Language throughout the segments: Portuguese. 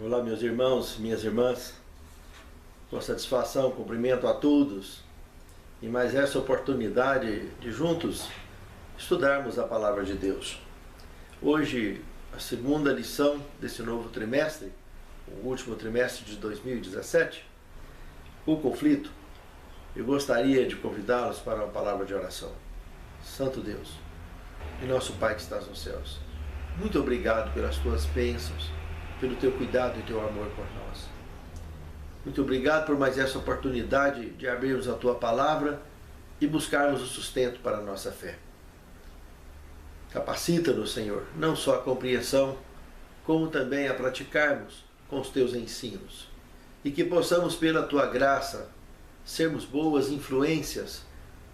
Olá, meus irmãos, minhas irmãs. Com satisfação, cumprimento a todos e mais essa oportunidade de juntos estudarmos a Palavra de Deus. Hoje, a segunda lição desse novo trimestre, o último trimestre de 2017, o conflito. Eu gostaria de convidá-los para uma palavra de oração. Santo Deus e nosso Pai que estás nos céus, muito obrigado pelas tuas bênçãos, pelo teu cuidado e teu amor por nós. Muito obrigado por mais essa oportunidade de abrirmos a tua palavra e buscarmos o sustento para a nossa fé. Capacita-nos, Senhor, não só a compreensão, como também a praticarmos com os teus ensinos. E que possamos, pela tua graça, sermos boas influências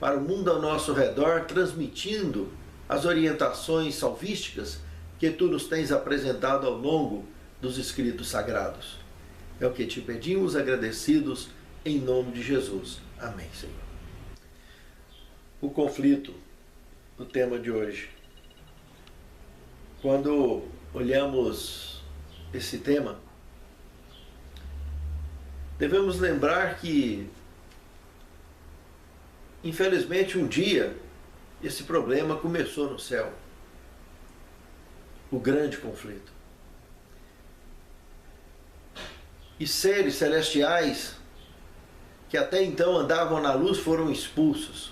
para o mundo ao nosso redor, transmitindo as orientações salvísticas que tu nos tens apresentado ao longo dos escritos sagrados. É o que te pedimos, agradecidos, em nome de Jesus. Amém, Senhor. O conflito, o tema de hoje. Quando olhamos esse tema, devemos lembrar que, infelizmente, um dia, esse problema começou no céu. O grande conflito. E seres celestiais que até então andavam na luz foram expulsos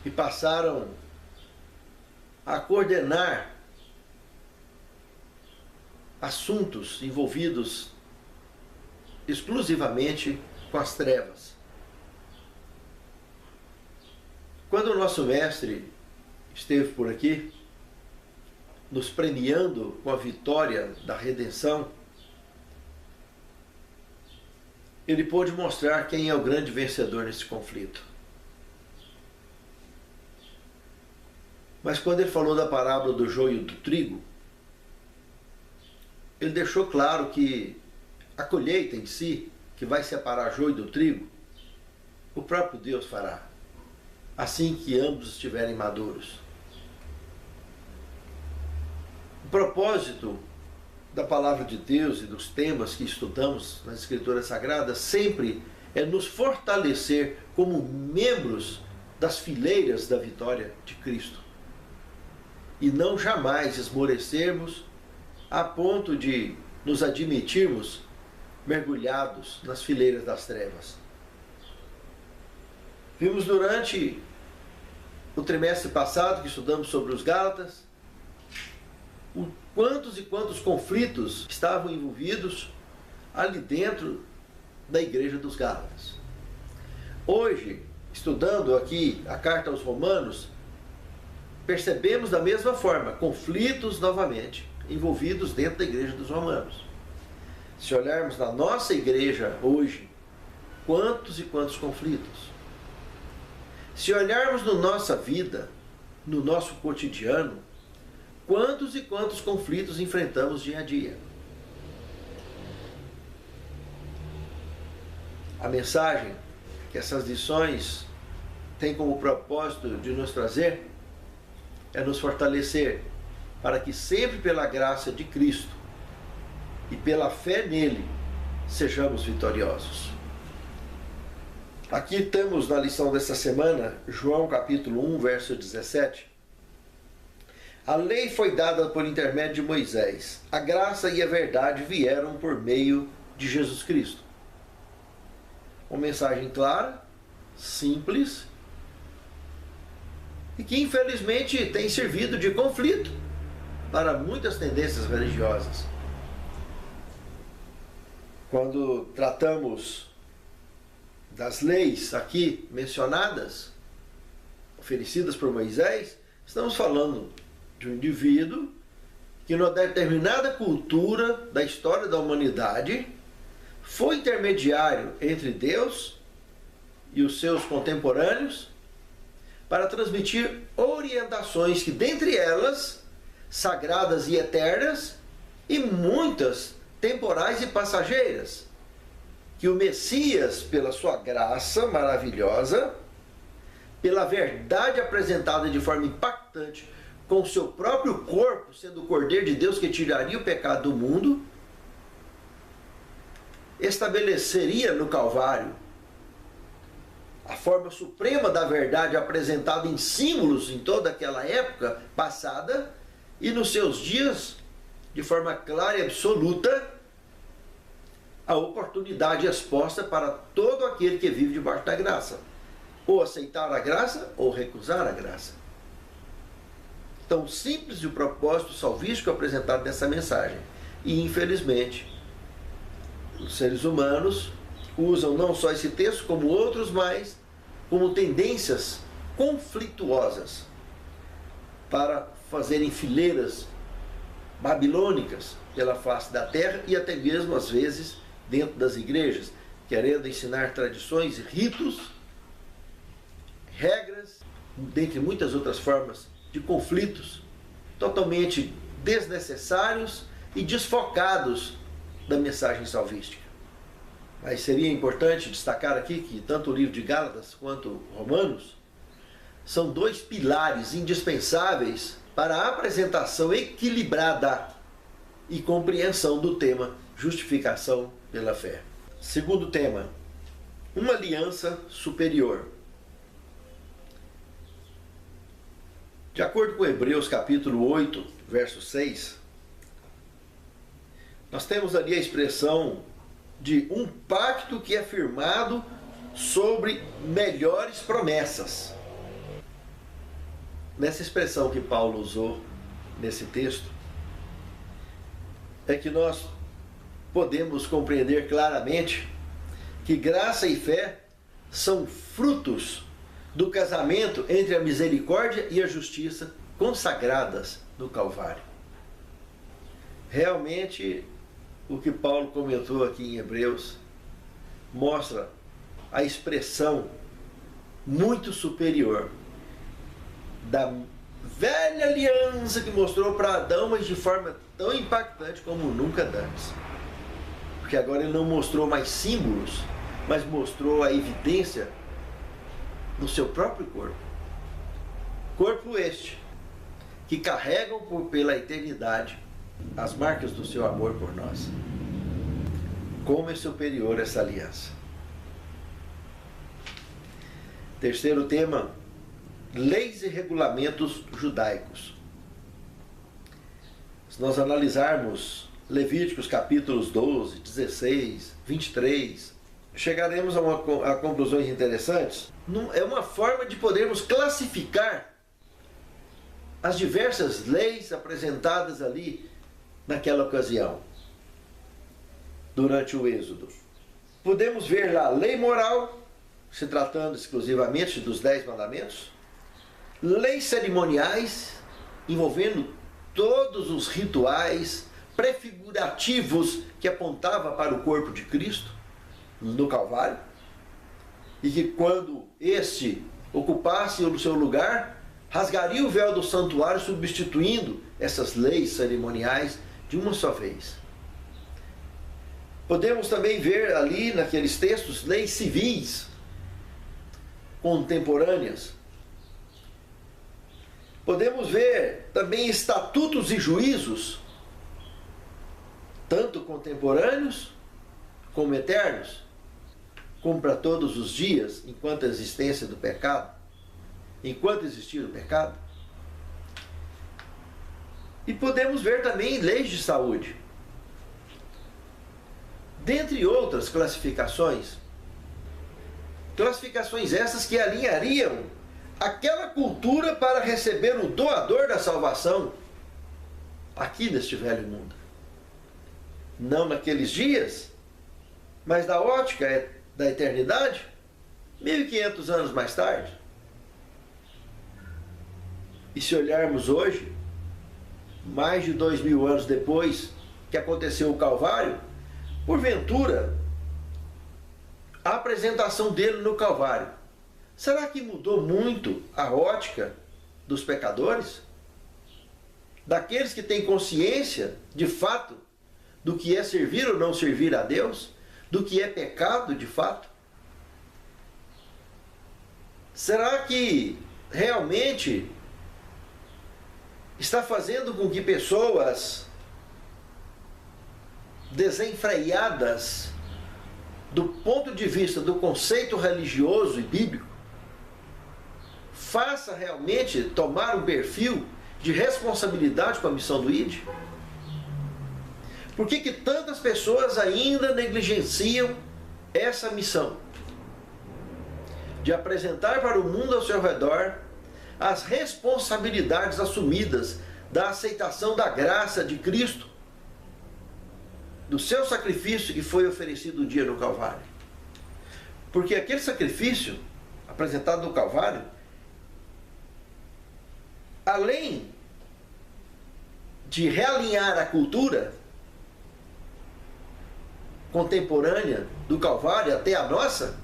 e passaram a coordenar assuntos envolvidos exclusivamente com as trevas. Quando o nosso mestre esteve por aqui, nos premiando com a vitória da redenção, ele pôde mostrar quem é o grande vencedor nesse conflito. Mas quando ele falou da parábola do joio e do trigo, ele deixou claro que a colheita em si, que vai separar joio do trigo, o próprio Deus fará, assim que ambos estiverem maduros. O propósito da palavra de Deus e dos temas que estudamos nas Escrituras Sagradas sempre é nos fortalecer como membros das fileiras da vitória de Cristo. E não jamais esmorecermos a ponto de nos admitirmos mergulhados nas fileiras das trevas. Vimos durante o trimestre passado que estudamos sobre os Gálatas, quantos e quantos conflitos estavam envolvidos ali dentro da igreja dos Gálatas. Hoje, estudando aqui a carta aos Romanos, percebemos da mesma forma conflitos novamente envolvidos dentro da igreja dos Romanos. Se olharmos na nossa igreja hoje, quantos e quantos conflitos. Se olharmos na nossa vida, no nosso cotidiano, quantos e quantos conflitos enfrentamos dia a dia. A mensagem que essas lições têm como propósito de nos trazer é nos fortalecer para que sempre pela graça de Cristo e pela fé nele sejamos vitoriosos. Aqui temos na lição dessa semana, João capítulo 1, verso 17. A lei foi dada por intermédio de Moisés. A graça e a verdade vieram por meio de Jesus Cristo. Uma mensagem clara, simples, e que infelizmente tem servido de conflito para muitas tendências religiosas. Quando tratamos das leis aqui mencionadas, oferecidas por Moisés, estamos falando de um indivíduo que numa determinada cultura da história da humanidade foi intermediário entre Deus e os seus contemporâneos para transmitir orientações que, dentre elas, sagradas e eternas, e muitas temporais e passageiras, que o Messias, pela sua graça maravilhosa, pela verdade apresentada de forma impactante, com o seu próprio corpo, sendo o Cordeiro de Deus que tiraria o pecado do mundo, estabeleceria no Calvário a forma suprema da verdade apresentada em símbolos em toda aquela época passada e nos seus dias, de forma clara e absoluta, a oportunidade exposta para todo aquele que vive debaixo da graça. Ou aceitar a graça ou recusar a graça. Tão simples o propósito salvífico apresentado nessa mensagem. E infelizmente, os seres humanos usam não só esse texto como outros, mas como tendências conflituosas para fazerem fileiras babilônicas pela face da terra e até mesmo às vezes dentro das igrejas, querendo ensinar tradições, ritos, regras, dentre muitas outras formas de conflitos totalmente desnecessários e desfocados da mensagem salvífica. Mas seria importante destacar aqui que tanto o livro de Gálatas quanto Romanos são dois pilares indispensáveis para a apresentação equilibrada e compreensão do tema justificação pela fé. Segundo tema, uma aliança superior. De acordo com Hebreus capítulo 8, verso 6, nós temos ali a expressão de um pacto que é firmado sobre melhores promessas. Nessa expressão que Paulo usou nesse texto, é que nós podemos compreender claramente que graça e fé são frutos do casamento entre a misericórdia e a justiça consagradas no Calvário. Realmente, o que Paulo comentou aqui em Hebreus mostra a expressão muito superior da velha aliança que mostrou para Adão, mas de forma tão impactante como nunca antes. Porque agora ele não mostrou mais símbolos, mas mostrou a evidência no seu próprio corpo. Corpo este, que carregam pela eternidade as marcas do seu amor por nós. Como é superior essa aliança. Terceiro tema, leis e regulamentos judaicos. Se nós analisarmos Levíticos capítulos 12, 16, 23, chegaremos a conclusões interessantes. É uma forma de podermos classificar as diversas leis apresentadas ali naquela ocasião, durante o Êxodo. Podemos ver lá lei moral, se tratando exclusivamente dos 10 mandamentos, leis cerimoniais, envolvendo todos os rituais prefigurativos que apontavam para o corpo de Cristo no Calvário, e que quando este ocupasse o seu lugar, rasgaria o véu do santuário, substituindo essas leis cerimoniais de uma só vez. Podemos também ver ali naqueles textos leis civis contemporâneas. Podemos ver também estatutos e juízos, tanto contemporâneos como eternos, como para todos os dias, enquanto a existência do pecado, enquanto existir o pecado. E podemos ver também leis de saúde, dentre outras classificações. Classificações essas que alinhariam aquela cultura para receber o doador da salvação aqui neste velho mundo. Não naqueles dias, mas da ótica da eternidade, 1500 anos mais tarde. E se olharmos hoje, mais de 2000 anos depois que aconteceu o Calvário, porventura, a apresentação dele no Calvário, será que mudou muito a ótica dos pecadores? Daqueles que têm consciência, de fato, do que é servir ou não servir a Deus? Do que é pecado, de fato? Será que realmente está fazendo com que pessoas desenfreadas do ponto de vista do conceito religioso e bíblico, faça realmente tomar um perfil de responsabilidade com a missão do ID? Por que tantas pessoas ainda negligenciam essa missão de apresentar para o mundo ao seu redor as responsabilidades assumidas da aceitação da graça de Cristo, do seu sacrifício que foi oferecido um dia no Calvário? Porque aquele sacrifício apresentado no Calvário, além de realinhar a cultura contemporânea do Calvário até a nossa,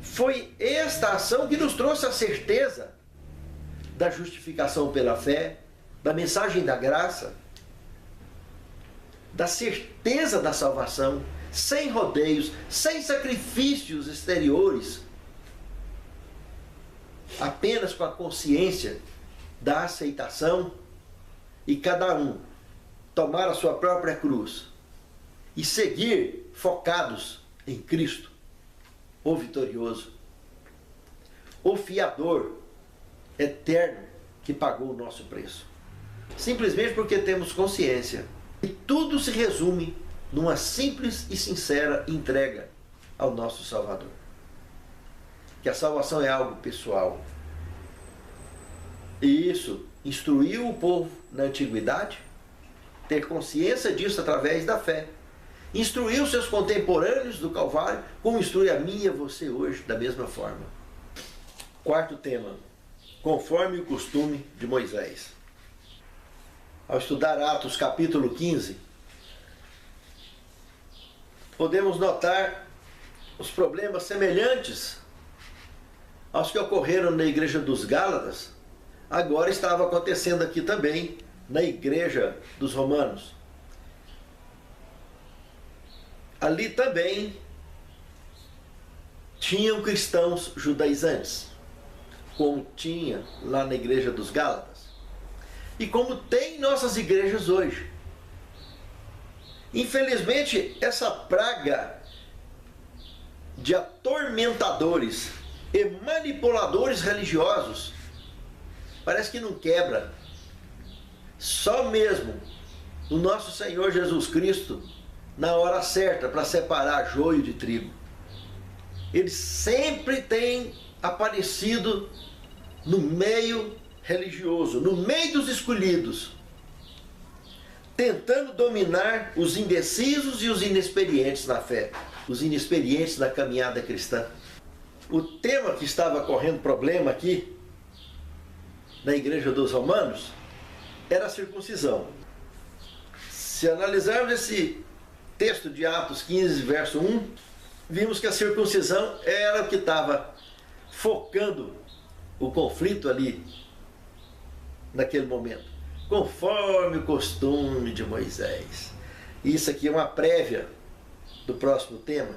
foi esta ação que nos trouxe a certeza da justificação pela fé, da mensagem da graça, da certeza da salvação, sem rodeios, sem sacrifícios exteriores, apenas com a consciência da aceitação e cada um tomar a sua própria cruz e seguir focados em Cristo, o vitorioso, o fiador eterno que pagou o nosso preço. Simplesmente porque temos consciência e tudo se resume numa simples e sincera entrega ao nosso Salvador. Que a salvação é algo pessoal. E isso instruiu o povo na antiguidade, ter consciência disso através da fé. Instruiu seus contemporâneos do Calvário, como instrui a mim e a você hoje, da mesma forma. Quarto tema, conforme o costume de Moisés. Ao estudar Atos capítulo 15, podemos notar os problemas semelhantes aos que ocorreram na igreja dos Gálatas, agora estava acontecendo aqui também na igreja dos romanos. Ali também tinham cristãos judaizantes, como tinha lá na igreja dos Gálatas, e como tem em nossas igrejas hoje. Infelizmente, essa praga de atormentadores e manipuladores religiosos parece que não quebra. Só mesmo o nosso Senhor Jesus Cristo, na hora certa, para separar joio de trigo. Ele sempre tem aparecido no meio religioso, no meio dos escolhidos, tentando dominar os indecisos e os inexperientes na fé, os inexperientes na caminhada cristã. O tema que estava correndo problema aqui, na igreja dos romanos, era a circuncisão. Se analisarmos esse texto de Atos 15, verso 1, vimos que a circuncisão era o que estava focando o conflito ali, naquele momento, conforme o costume de Moisés. Isso aqui é uma prévia do próximo tema,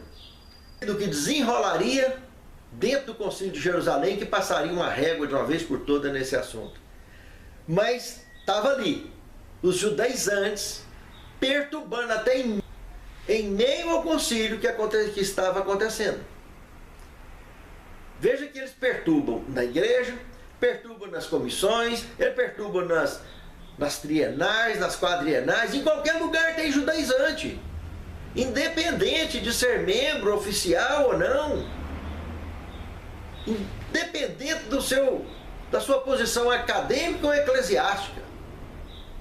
do que desenrolaria dentro do Concílio de Jerusalém, que passaria uma régua de uma vez por todas nesse assunto. Mas estava ali, os judaizantes perturbando até em meio ao concílio que estava acontecendo. Veja que eles perturbam na igreja, perturbam nas comissões, eles perturbam nas trienais, nas quadrienais, em qualquer lugar tem judaizante, independente de ser membro oficial ou não, independente da sua posição acadêmica ou eclesiástica.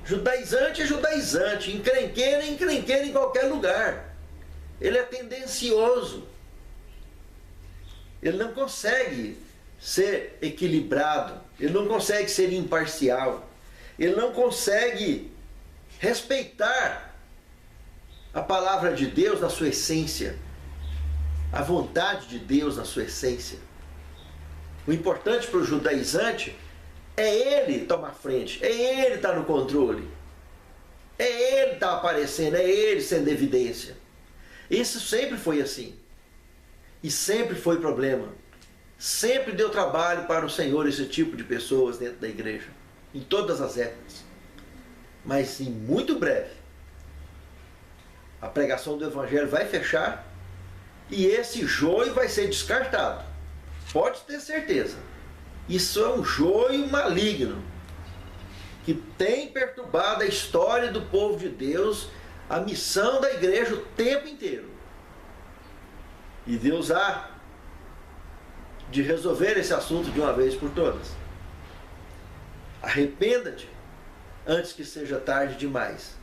Judaizante é judaizante, encrenqueiro é encrenqueiro em qualquer lugar. Ele é tendencioso. Ele não consegue ser equilibrado, ele não consegue ser imparcial, ele não consegue respeitar a palavra de Deus na sua essência, a vontade de Deus na sua essência. O importante para o judaizante é ele tomar frente, é ele estar no controle, é ele estar aparecendo, é ele sendo evidência. Isso sempre foi assim. E sempre foi problema. Sempre deu trabalho para o Senhor esse tipo de pessoas dentro da igreja, em todas as épocas. Mas em muito breve, a pregação do Evangelho vai fechar E esse joio vai ser descartado. Pode ter certeza. Isso é um joio maligno que tem perturbado a história do povo de Deus, a missão da igreja o tempo inteiro. E Deus há de resolver esse assunto de uma vez por todas. Arrependa-te antes que seja tarde demais.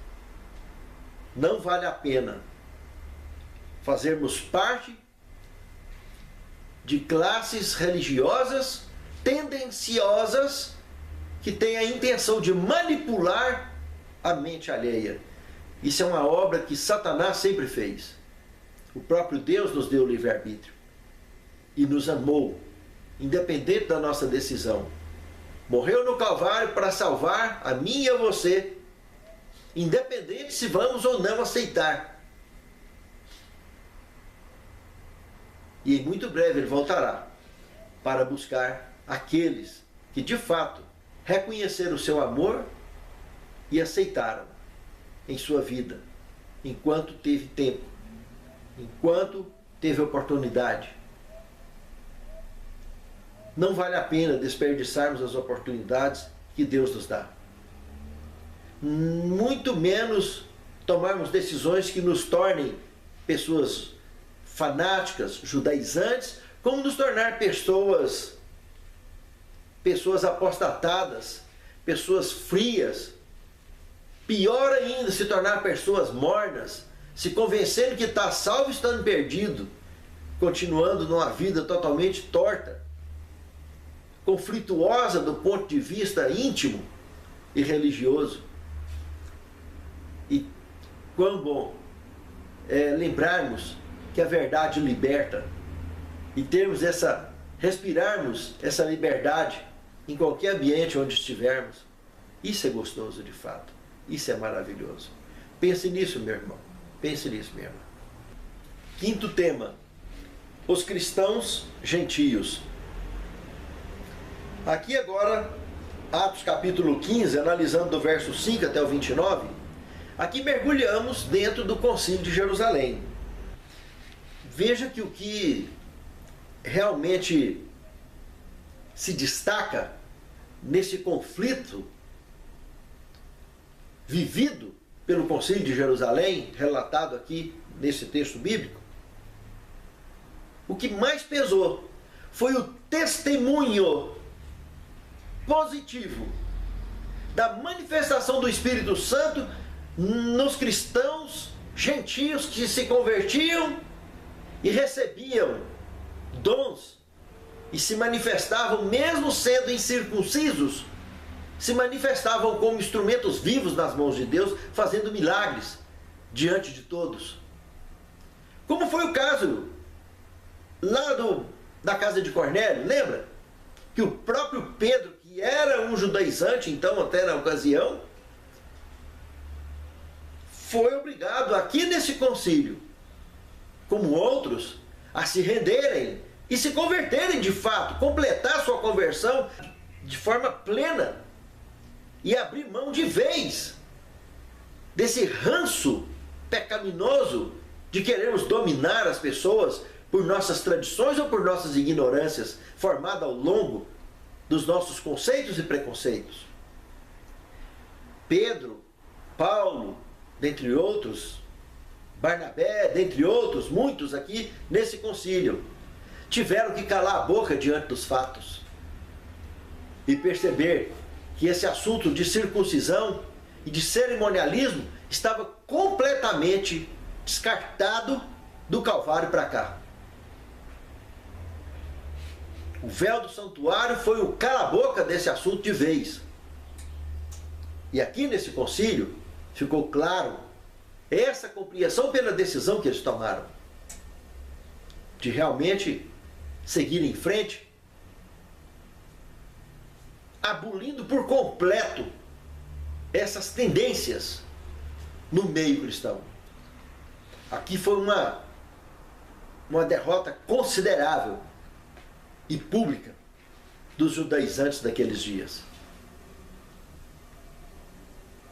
Não vale a pena fazermos parte de classes religiosas tendenciosas que têm a intenção de manipular a mente alheia. Isso é uma obra que Satanás sempre fez. O próprio Deus nos deu o livre-arbítrio e nos amou, independente da nossa decisão. Morreu no Calvário para salvar a mim e a você, independente se vamos ou não aceitar. E muito breve ele voltará para buscar aqueles que de fato reconheceram o seu amor e aceitaram em sua vida, enquanto teve tempo, enquanto teve oportunidade. Não vale a pena desperdiçarmos as oportunidades que Deus nos dá. Muito menos tomarmos decisões que nos tornem pessoas fanáticas, judaizantes, como nos tornar pessoas apostatadas, pessoas frias. Pior ainda, se tornar pessoas mornas, se convencendo que está salvo estando perdido, continuando numa vida totalmente torta, conflituosa do ponto de vista íntimo e religioso. E quão bom é lembrarmos que a verdade liberta e respirarmos essa liberdade em qualquer ambiente onde estivermos. Isso é gostoso de fato. Isso é maravilhoso. Pense nisso, meu irmão. Pense nisso, minha irmã. Quinto tema: os cristãos gentios. Aqui agora, Atos capítulo 15, analisando do verso 5 até o 29, aqui mergulhamos dentro do Concílio de Jerusalém. Veja que o que realmente se destaca nesse conflito vivido pelo Concílio de Jerusalém, relatado aqui nesse texto bíblico, o que mais pesou foi o testemunho positivo da manifestação do Espírito Santo nos cristãos gentios que se convertiam e recebiam dons e se manifestavam, mesmo sendo incircuncisos, se manifestavam como instrumentos vivos nas mãos de Deus, fazendo milagres diante de todos. Como foi o caso lá da casa de Cornélio, lembra? Que o próprio Pedro, que era um judaizante, então até na ocasião, foi obrigado aqui nesse concílio, como outros, a se renderem e se converterem de fato, completar sua conversão de forma plena e abrir mão de vez desse ranço pecaminoso de querermos dominar as pessoas por nossas tradições ou por nossas ignorâncias, formada ao longo dos nossos conceitos e preconceitos. Pedro, Paulo, dentre outros, Barnabé, dentre outros, muitos aqui nesse concílio, tiveram que calar a boca diante dos fatos e perceber que esse assunto de circuncisão e de cerimonialismo estava completamente descartado do Calvário para cá. O véu do santuário foi o cala-boca desse assunto de vez. E aqui nesse concílio ficou claro essa compreensão pela decisão que eles tomaram de realmente seguir em frente, abolindo por completo essas tendências no meio cristão. Aqui foi uma derrota considerável e pública dos judaizantes daqueles dias.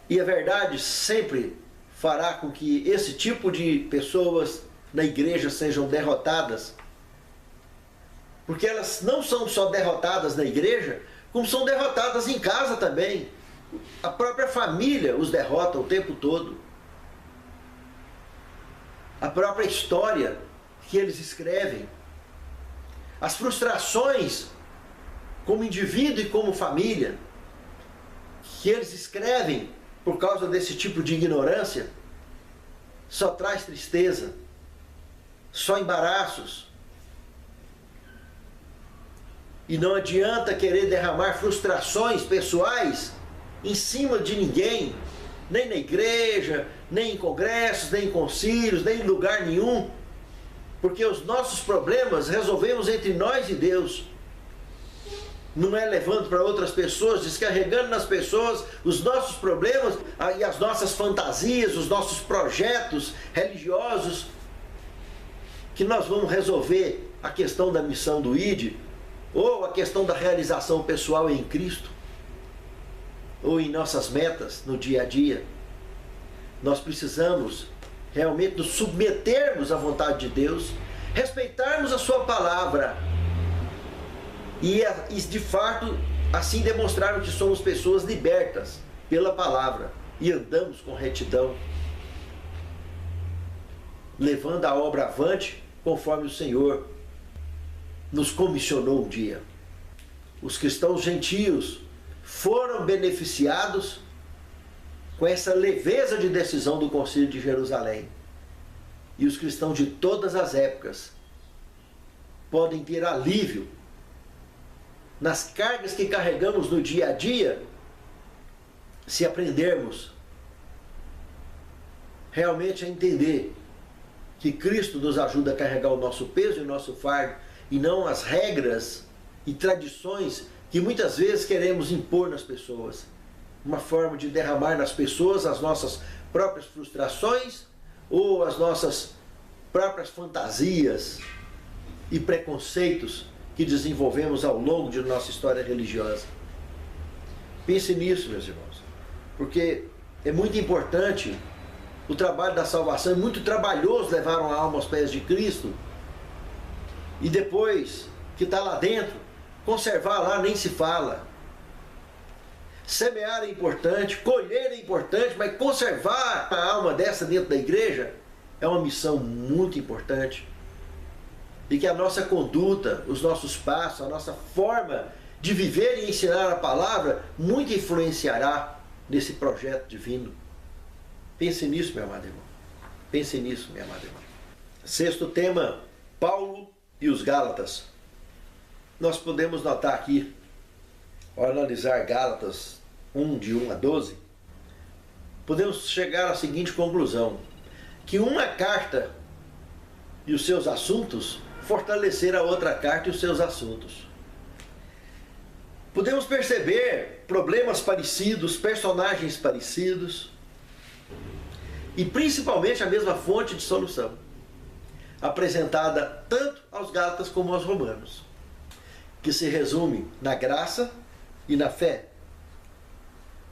E a verdade sempre fará com que esse tipo de pessoas na igreja sejam derrotadas, porque elas não são só derrotadas na igreja, como são derrotadas em casa também. A própria família os derrota o tempo todo. A própria história que eles escrevem, as frustrações como indivíduo e como família que eles escrevem por causa desse tipo de ignorância, só traz tristeza, só embaraços. E não adianta querer derramar frustrações pessoais em cima de ninguém, nem na igreja, nem em congressos, nem em concílios, nem em lugar nenhum, porque os nossos problemas resolvemos entre nós e Deus. Não é levando para outras pessoas, descarregando nas pessoas os nossos problemas e as nossas fantasias, os nossos projetos religiosos, que nós vamos resolver a questão da missão do ID, ou a questão da realização pessoal em Cristo, ou em nossas metas no dia a dia. Nós precisamos realmente nos submetermos à vontade de Deus, respeitarmos a sua palavra e de fato assim demonstrarmos que somos pessoas libertas pela palavra e andamos com retidão, levando a obra avante conforme o Senhor nos comissionou um dia. Os cristãos gentios foram beneficiados com essa leveza de decisão do Concílio de Jerusalém. E os cristãos de todas as épocas podem ter alívio nas cargas que carregamos no dia a dia, se aprendermos realmente a entender que Cristo nos ajuda a carregar o nosso peso e o nosso fardo, e não as regras e tradições que muitas vezes queremos impor nas pessoas. Uma forma de derramar nas pessoas as nossas próprias frustrações ou as nossas próprias fantasias e preconceitos que desenvolvemos ao longo de nossa história religiosa. Pense nisso, meus irmãos, porque é muito importante o trabalho da salvação, é muito trabalhoso levar uma alma aos pés de Cristo, e depois que está lá dentro, conservar lá nem se fala. Semear é importante, colher é importante, mas conservar a alma dessa dentro da igreja é uma missão muito importante. E que a nossa conduta, os nossos passos, a nossa forma de viver e ensinar a palavra muito influenciará nesse projeto divino. Pense nisso, meu amado irmão. Pense nisso, minha amada irmã. Sexto tema, Paulo e os Gálatas. Nós podemos notar aqui, ao analisar Gálatas 1, de 1 a 12, podemos chegar à seguinte conclusão: que uma carta e os seus assuntos fortalecer a outra carta e os seus assuntos. Podemos perceber problemas parecidos, personagens parecidos, e principalmente a mesma fonte de solução, apresentada tanto aos Gálatas como aos Romanos, que se resume na graça e na fé,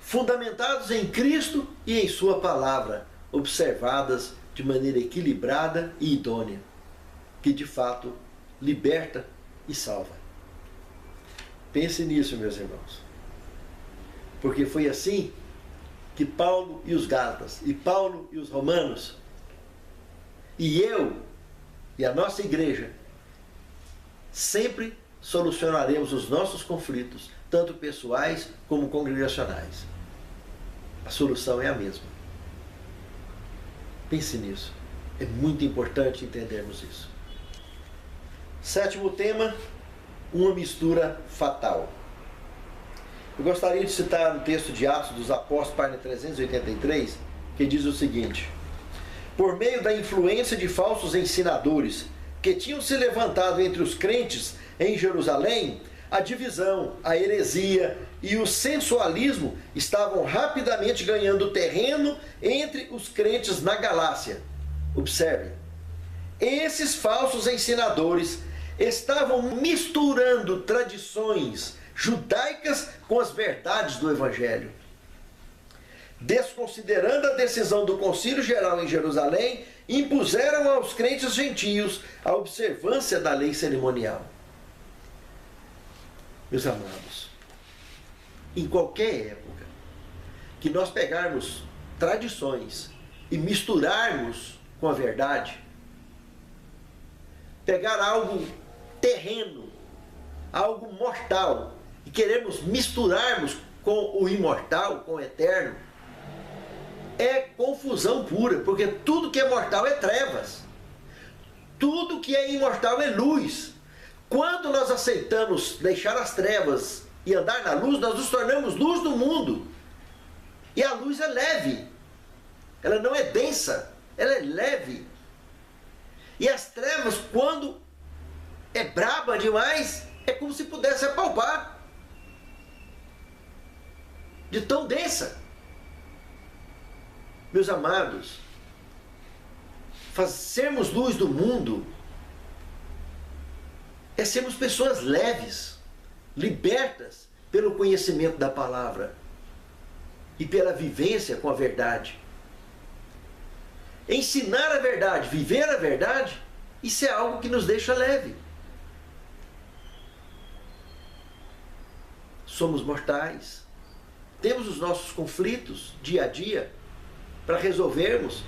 fundamentados em Cristo e em sua palavra, observadas de maneira equilibrada e idônea, que de fato liberta e salva. Pense nisso, meus irmãos, porque foi assim que Paulo e os Gálatas, e Paulo e os Romanos, e eu e a nossa igreja, sempre solucionaremos os nossos conflitos, tanto pessoais como congregacionais. A solução é a mesma. Pense nisso. É muito importante entendermos isso. Sétimo tema, uma mistura fatal. Eu gostaria de citar um texto de Atos dos Apóstolos, página 383, que diz o seguinte: por meio da influência de falsos ensinadores que tinham se levantado entre os crentes em Jerusalém, a divisão, a heresia e o sensualismo estavam rapidamente ganhando terreno entre os crentes na Galácia. Observe, esses falsos ensinadores estavam misturando tradições judaicas com as verdades do Evangelho. desconsiderando a decisão do Concílio Geral em Jerusalém, impuseram aos crentes gentios a observância da lei cerimonial. Meus amados, em qualquer época que nós pegarmos tradições e misturarmos com a verdade, pegar algo terreno, algo mortal, e queremos misturarmos com o imortal, com o eterno, é confusão pura, porque tudo que é mortal é trevas. Tudo que é imortal é luz. Quando nós aceitamos deixar as trevas e andar na luz, nós nos tornamos luz do mundo. E a luz é leve. Ela não é densa, ela é leve. E as trevas, quando é braba demais, é como se pudesse apalpar. De tão densa. Meus amados, sermos luz do mundo é sermos pessoas leves, libertas pelo conhecimento da palavra e pela vivência com a verdade. Ensinar a verdade, viver a verdade, isso é algo que nos deixa leve. Somos mortais, temos os nossos conflitos dia a dia para resolvermos.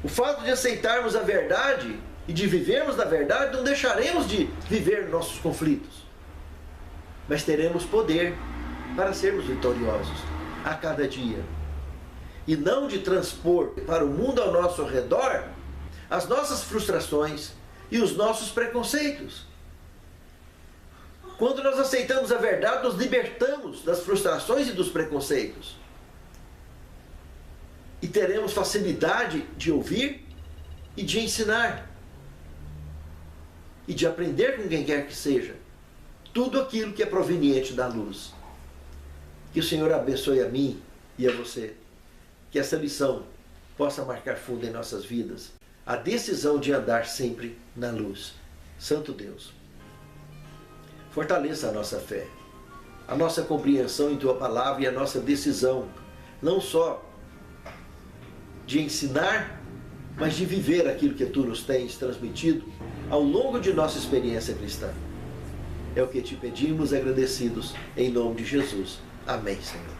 O fato de aceitarmos a verdade e de vivermos na verdade, não deixaremos de viver nossos conflitos, mas teremos poder para sermos vitoriosos a cada dia, e não de transpor para o mundo ao nosso redor as nossas frustrações e os nossos preconceitos. Quando nós aceitamos a verdade, nos libertamos das frustrações e dos preconceitos. E teremos facilidade de ouvir e de ensinar. E de aprender com quem quer que seja tudo aquilo que é proveniente da luz. Que o Senhor abençoe a mim e a você. Que essa lição possa marcar fundo em nossas vidas. A decisão de andar sempre na luz. Santo Deus, fortaleça a nossa fé, a nossa compreensão em Tua Palavra e a nossa decisão, não só de ensinar, mas de viver aquilo que Tu nos tens transmitido ao longo de nossa experiência cristã. É o que Te pedimos agradecidos, em nome de Jesus. Amém, Senhor.